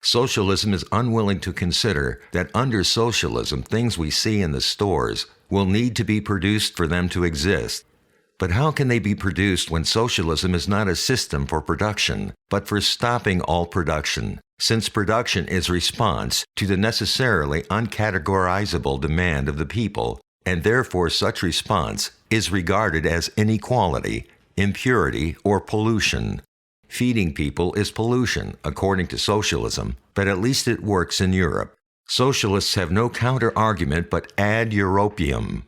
Socialism is unwilling to consider that under socialism, things we see in the stores will need to be produced for them to exist. But how can they be produced when socialism is not a system for production, but for stopping all production, since production is response to the necessarily uncategorizable demand of the people, and therefore such response is regarded as inequality, impurity, or pollution. Feeding people is pollution, according to socialism, but at least it works in Europe. Socialists have no counter-argument but ad europium.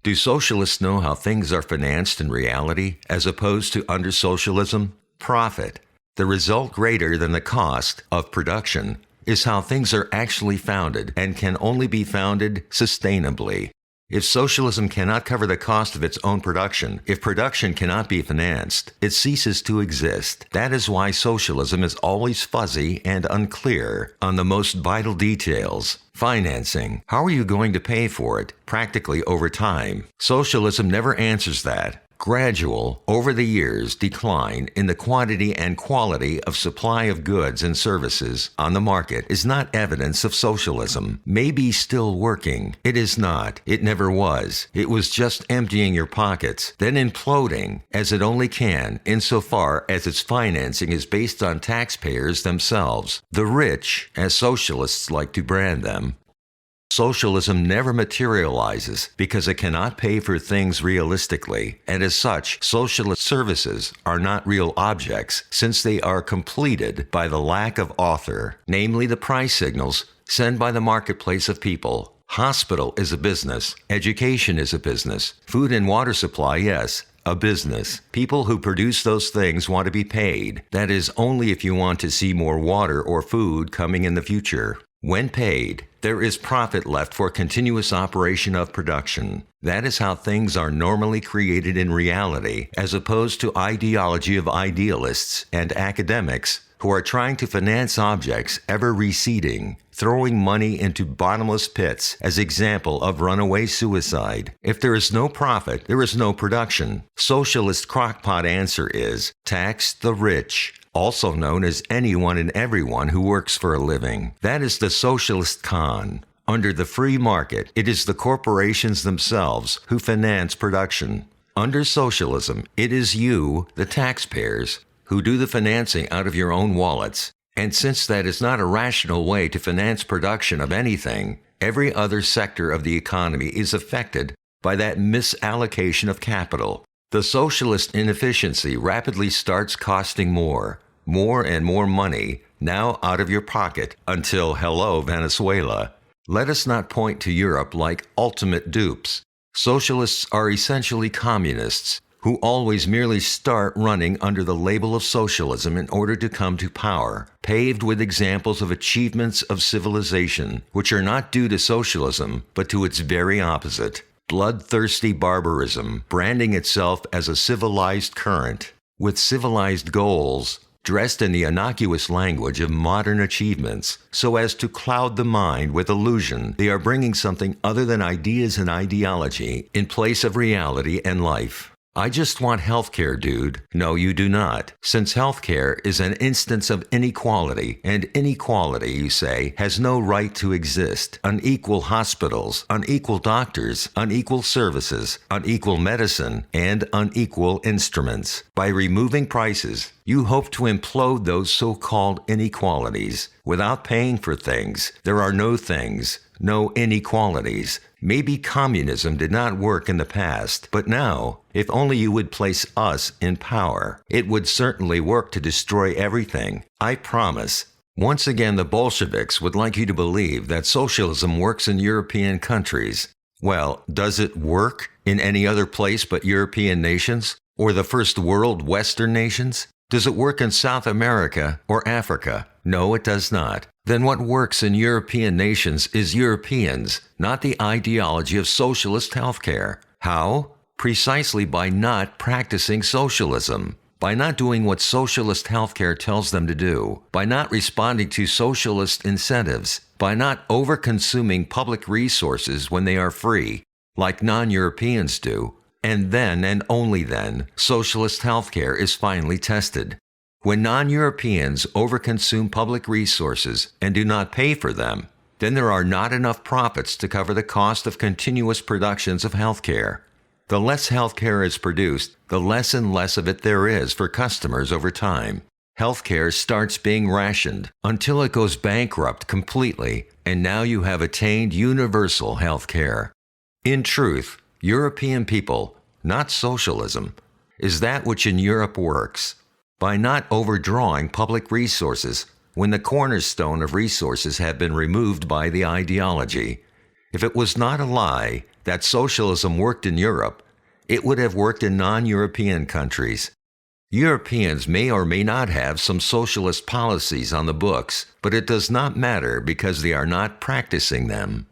Do socialists know how things are financed in reality, as opposed to under socialism? Profit, the result greater than the cost of production, is how things are actually founded and can only be founded sustainably. If socialism cannot cover the cost of its own production, if production cannot be financed, it ceases to exist. That is why socialism is always fuzzy and unclear on the most vital details. Financing. How are you going to pay for it? Practically over time. Socialism never answers that. Gradual, over the years, decline in the quantity and quality of supply of goods and services on the market is not evidence of socialism. Maybe still working. It is not. It never was. It was just emptying your pockets, then imploding, as it only can, insofar as its financing is based on taxpayers themselves, the rich, as socialists like to brand them. Socialism never materializes because it cannot pay for things realistically, and as such, socialist services are not real objects since they are completed by the lack of author, namely the price signals sent by the marketplace of people. Hospital is a business, education is a business, food and water supply, yes, a business. People who produce those things want to be paid. That is only if you want to see more water or food coming in the future. When paid, there is profit left for continuous operation of production. That is how things are normally created in reality, as opposed to ideology of idealists and academics who are trying to finance objects ever receding, throwing money into bottomless pits as example of runaway suicide. If there is no profit, there is no production. Socialist crockpot answer is tax the rich, also known as anyone and everyone who works for a living. That is the socialist con. Under the free market, it is the corporations themselves who finance production. Under socialism, it is you, the taxpayers, who do the financing out of your own wallets. And since that is not a rational way to finance production of anything, every other sector of the economy is affected by that misallocation of capital. The socialist inefficiency rapidly starts costing more and more money now out of your pocket until, hello, Venezuela. Let us not point to Europe like ultimate dupes. Socialists are essentially communists who always merely start running under the label of socialism in order to come to power, paved with examples of achievements of civilization, which are not due to socialism, but to its very opposite. Bloodthirsty barbarism, branding itself as a civilized current, with civilized goals, dressed in the innocuous language of modern achievements, so as to cloud the mind with illusion. They are bringing something other than ideas and ideology in place of reality and life. I just want healthcare, dude. No, you do not. Since healthcare is an instance of inequality, and inequality, you say, has no right to exist. Unequal hospitals, unequal doctors, unequal services, unequal medicine, and unequal instruments. By removing prices, you hope to implode those so-called inequalities. Without paying for things, there are no things, no inequalities. Maybe communism did not work in the past, but now, if only you would place us in power, it would certainly work to destroy everything. I promise. Once again, the Bolsheviks would like you to believe that socialism works in European countries. Well, does it work in any other place but European nations? Or the first world Western nations? Does it work in South America or Africa? No, it does not. Then what works in European nations is Europeans, not the ideology of socialist healthcare. How? Precisely by not practicing socialism, by not doing what socialist healthcare tells them to do, by not responding to socialist incentives, by not over-consuming public resources when they are free, like non-Europeans do. And then, and only then, socialist healthcare is finally tested. When non-Europeans overconsume public resources and do not pay for them, then there are not enough profits to cover the cost of continuous productions of healthcare. The less healthcare is produced, the less and less of it there is for customers over time. Healthcare starts being rationed until it goes bankrupt completely, and now you have attained universal healthcare. In truth, European people, not socialism, is that which in Europe works. By not overdrawing public resources when the cornerstone of resources have been removed by the ideology. If it was not a lie that socialism worked in Europe, it would have worked in non-European countries. Europeans may or may not have some socialist policies on the books, but it does not matter because they are not practicing them.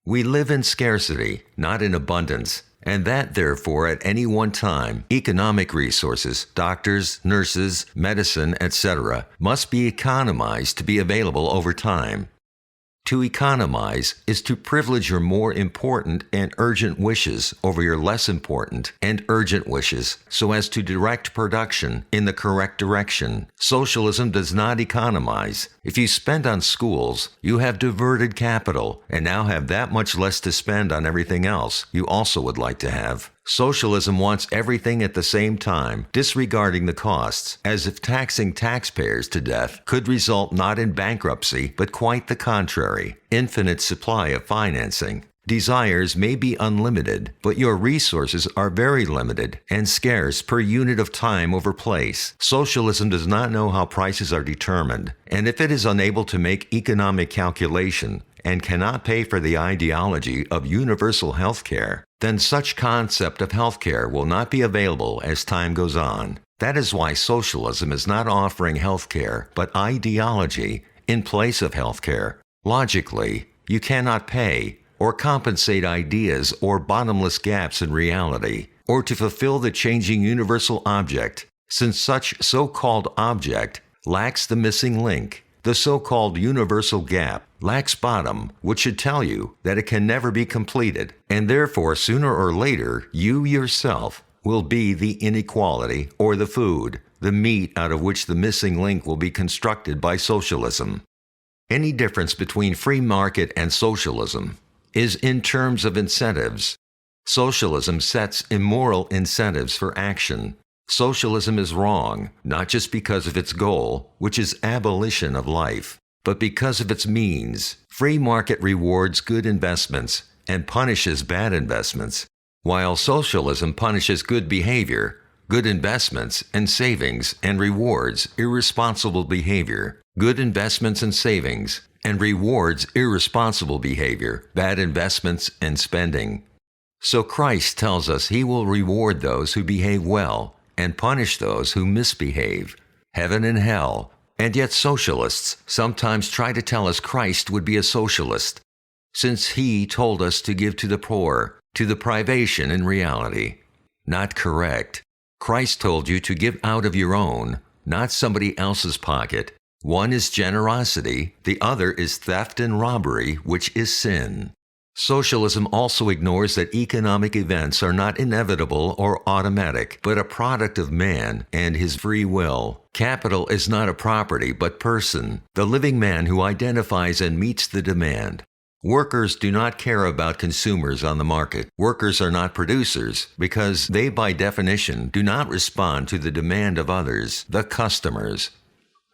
We live in scarcity, not in abundance, and that therefore at any one time, economic resources, doctors, nurses, medicine, etc., must be economized to be available over time. To economize is to privilege your more important and urgent wishes over your less important and urgent wishes so as to direct production in the correct direction. Socialism does not economize. If you spend on schools, you have diverted capital and now have that much less to spend on everything else you also would like to have. Socialism wants everything at the same time, disregarding the costs, as if taxing taxpayers to death could result not in bankruptcy, but quite the contrary, infinite supply of financing. Desires may be unlimited, but your resources are very limited and scarce per unit of time over place. Socialism does not know how prices are determined, and if it is unable to make economic calculation and cannot pay for the ideology of universal health care, then such concept of healthcare will not be available as time goes on. That is why socialism is not offering healthcare, but ideology in place of healthcare. Logically, you cannot pay or compensate ideas or bottomless gaps in reality, or to fulfill the changing universal object, since such so-called object lacks the missing link. The so-called universal gap lacks bottom, which should tell you that it can never be completed, and therefore sooner or later you yourself will be the inequality or the food, the meat out of which the missing link will be constructed by socialism. Any difference between free market and socialism is in terms of incentives. Socialism sets immoral incentives for action. Socialism is wrong, not just because of its goal, which is abolition of life, but because of its means. Free market rewards good investments and punishes bad investments, while socialism punishes good behavior, good investments and savings, and rewards irresponsible behavior. Good investments and savings, and rewards irresponsible behavior, bad investments and spending. So Christ tells us he will reward those who behave well and punish those who misbehave. Heaven and hell. And yet socialists sometimes try to tell us Christ would be a socialist, since he told us to give to the poor, to the privation in reality. Not correct. Christ told you to give out of your own, not somebody else's pocket. One is generosity, the other is theft and robbery, which is sin. Socialism also ignores that economic events are not inevitable or automatic, but a product of man and his free will. Capital is not a property, but person, the living man who identifies and meets the demand. Workers do not care about consumers on the market. Workers are not producers because they, by definition, do not respond to the demand of others, the customers.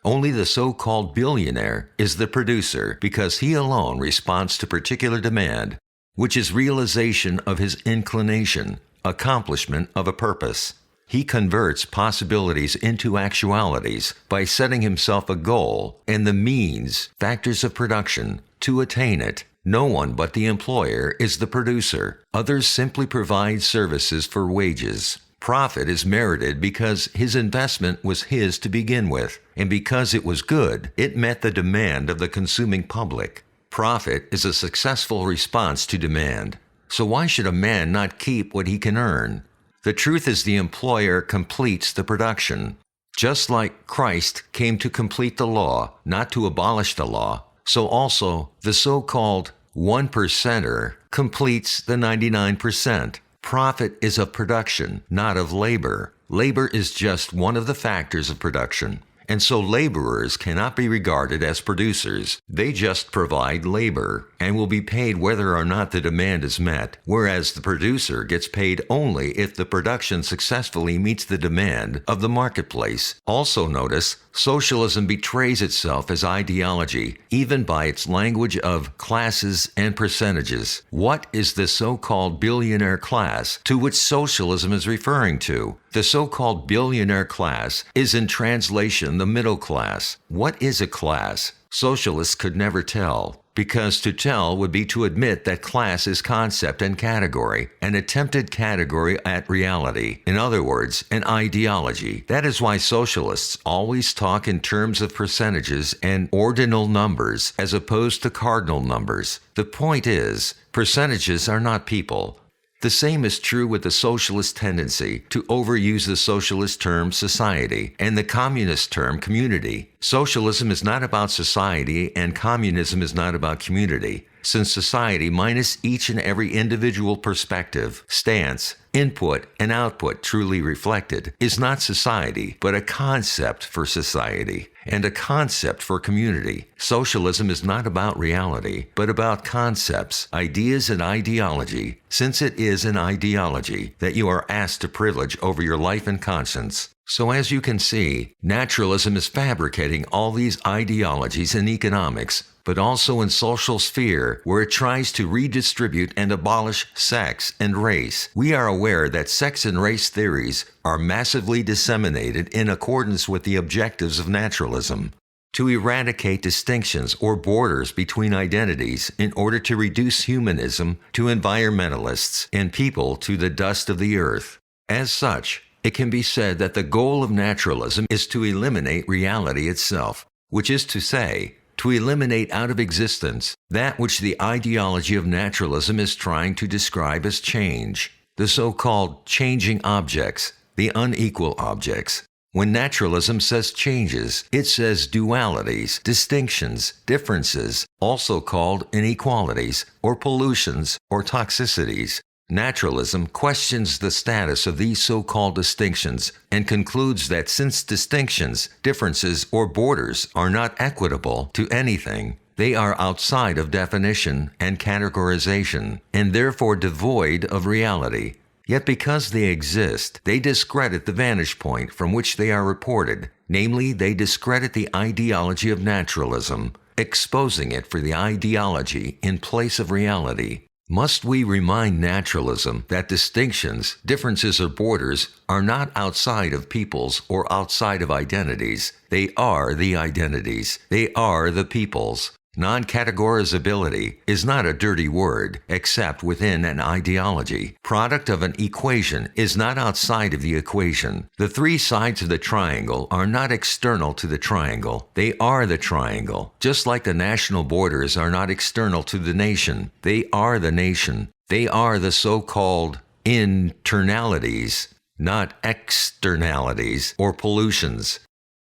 Only the so-called billionaire is the producer because he alone responds to particular demand, which is realization of his inclination, accomplishment of a purpose. He converts possibilities into actualities by setting himself a goal and the means, factors of production, to attain it. No one but the employer is the producer. Others simply provide services for wages. Profit is merited because his investment was his to begin with, and because it was good, it met the demand of the consuming public. Profit is a successful response to demand. So why should a man not keep what he can earn? The truth is the employer completes the production. Just like Christ came to complete the law, not to abolish the law, so also the so-called 1%er completes the 99%. Profit is of production, not of labor. Labor is just one of the factors of production. And so laborers cannot be regarded as producers. They just provide labor and will be paid whether or not the demand is met, whereas the producer gets paid only if the production successfully meets the demand of the marketplace. Also notice, socialism betrays itself as ideology, even by its language of classes and percentages. What is the so-called billionaire class to which socialism is referring to? The so-called billionaire class is in translation the middle class. What is a class? Socialists could never tell, because to tell would be to admit that class is concept and category, an attempted category at reality. In other words, an ideology. That is why socialists always talk in terms of percentages and ordinal numbers as opposed to cardinal numbers. The point is, percentages are not people. The same is true with the socialist tendency to overuse the socialist term society and the communist term community. Socialism is not about society and communism is not about community, since society minus each and every individual perspective, stance, input, and output truly reflected is not society, but a concept for society and a concept for community. Socialism is not about reality, but about concepts, ideas, and ideology, since it is an ideology that you are asked to privilege over your life and conscience. So as you can see, naturalism is fabricating all these ideologies in economics, but also in social sphere, where it tries to redistribute and abolish sex and race. We are aware that sex and race theories are massively disseminated in accordance with the objectives of naturalism, to eradicate distinctions or borders between identities in order to reduce humanism to environmentalists and people to the dust of the earth. As such, it can be said that the goal of naturalism is to eliminate reality itself, which is to say, to eliminate out of existence that which the ideology of naturalism is trying to describe as change, the so-called changing objects, the unequal objects. When naturalism says changes, it says dualities, distinctions, differences, also called inequalities, or pollutions, or toxicities. Naturalism questions the status of these so-called distinctions and concludes that since distinctions, differences, or borders are not equitable to anything, they are outside of definition and categorization, and therefore devoid of reality. Yet because they exist, they discredit the vantage point from which they are reported, namely, they discredit the ideology of naturalism, exposing it for the ideology in place of reality. Must we remind naturalism that distinctions, differences, or borders are not outside of peoples or outside of identities? They are the identities. They are the peoples. Non-categorizability is not a dirty word, except within an ideology. Product of an equation is not outside of the equation. The three sides of the triangle are not external to the triangle. They are the triangle. Just like the national borders are not external to the nation. They are the nation. They are the so-called internalities, not externalities or pollutions.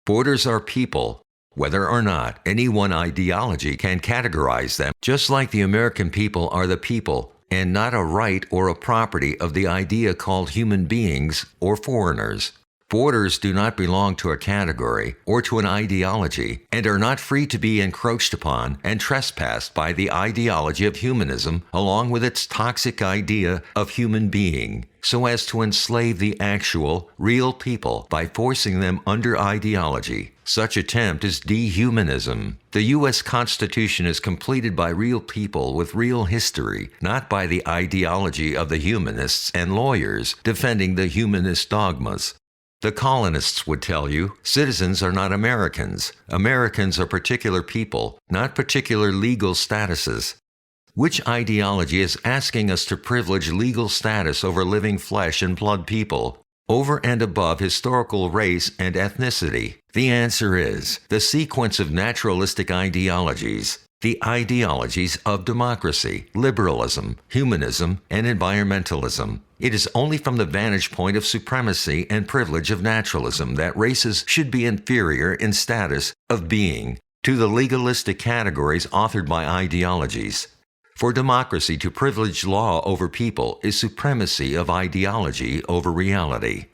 Borders are people. Whether or not any one ideology can categorize them, just like the American people are the people and not a right or a property of the idea called human beings or foreigners. Borders do not belong to a category or to an ideology and are not free to be encroached upon and trespassed by the ideology of humanism along with its toxic idea of human being, so as to enslave the actual, real people by forcing them under ideology. Such attempt is dehumanism. The U.S. Constitution is completed by real people with real history, not by the ideology of the humanists and lawyers defending the humanist dogmas. The colonists would tell you, citizens are not Americans. Americans are particular people, not particular legal statuses. Which ideology is asking us to privilege legal status over living flesh and blood people, over and above historical race and ethnicity? The answer is the sequence of naturalistic ideologies, the ideologies of democracy, liberalism, humanism, and environmentalism. It is only from the vantage point of supremacy and privilege of naturalism that races should be inferior in status of being to the legalistic categories authored by ideologies. For democracy to privilege law over people is supremacy of ideology over reality.